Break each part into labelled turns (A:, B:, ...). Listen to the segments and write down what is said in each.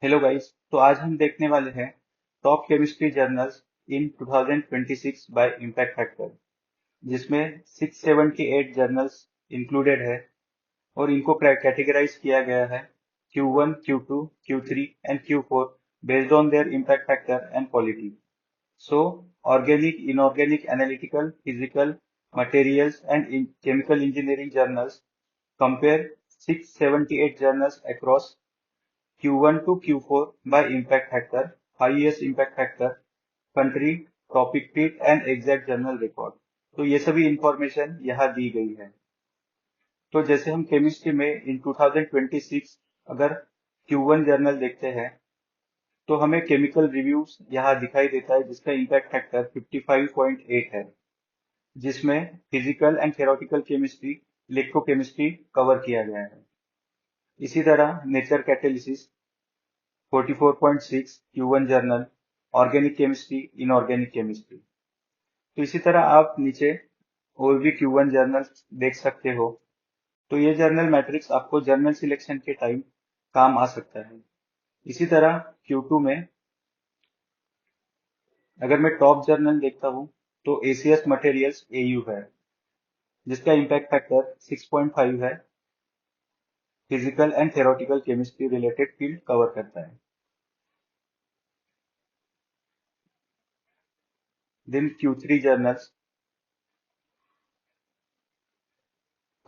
A: Hello guys. तो आज हम देखने वाले हैं टॉप केमिस्ट्री जर्नल्स इन 2026 बाय इम्पैक्ट फैक्टर, जिसमें 678 जर्नल्स इंक्लूडेड है और इनको कैटेगराइज किया गया है Q1, Q2, Q3 and Q4 based on their impact factor and quality. So, organic, inorganic, analytical, physical, materials and chemical engineering journals compare 678 journals across Q1 to Q4 by impact factor, highest impact factor, country, topic field and exact journal record. तो ये सभी information यहाँ दी गई है। तो जैसे हम chemistry में इन 2026 अगर Q1 जर्नल देखते हैं तो हमें केमिकल रिव्यूज यहाँ दिखाई देता है जिसका इम्पैक्ट फैक्टर 55.8 है, जिसमें physical and theoretical chemistry, electrochemistry cover किया गया है। इसी तरह nature catalysis 44.6 Q1 journal, organic chemistry, inorganic chemistry. तो इसी तरह आप नीचे और भी Q1 जर्नल देख सकते हो। तो ये जर्नल मैट्रिक्स आपको जर्नल सिलेक्शन के टाइम काम आ सकता है। इसी तरह Q2 में अगर मैं टॉप जर्नल देखता हूँ तो ACS मटेरियल्स AU है, जिसका इम्पैक्ट फैक्टर 6.5 है, physical and theoretical chemistry related field cover करता है। देन Q3 जर्नल्स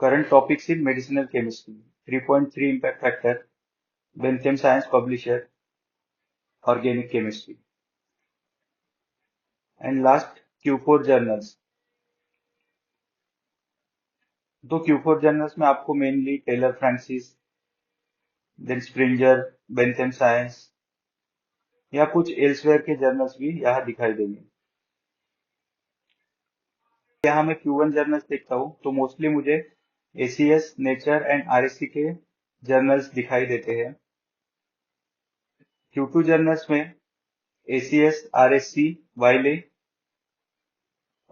A: current topics in medicinal chemistry 3.3 impact factor, Bentham Science Publisher, organic chemistry. And last Q4 journals. तो Q4 जर्नल्स में आपको mainly Taylor Francis, then Springer, Bentham Science या कुछ elsewhere के जर्नल्स भी यहाँ दिखाई देंगे। यहाँ मैं Q1 जर्नल्स देखता हूँ तो मोस्टली मुझे ACS, नेचर एंड RSC के जर्नल्स दिखाई देते हैं। Q2 जर्नल्स में ACS, RSC, वाइले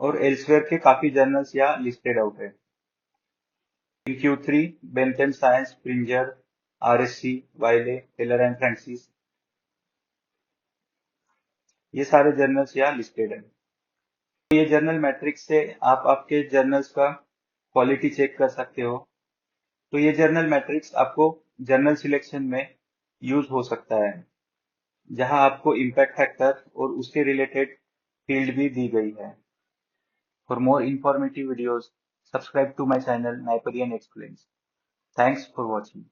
A: और एल्सवेयर के काफी जर्नल्स यहाँ लिस्टेड आउट है। In Q3, Bentham Science, Springer, RSC, Wiley, Taylor and Francis, ये सारे जर्नल्स यहाँ लिस्टेड है। तो ये जर्नल मैट्रिक्स से आप आपके जर्नल्स का क्वालिटी चेक कर सकते हो। तो ये जर्नल मैट्रिक्स आपको जर्नल सिलेक्शन में यूज हो सकता है, जहां आपको इम्पैक्ट फैक्टर और उसके रिलेटेड फील्ड भी दी गई है। For more informative videos, subscribe to my channel Niperian explains. Thanks for watching.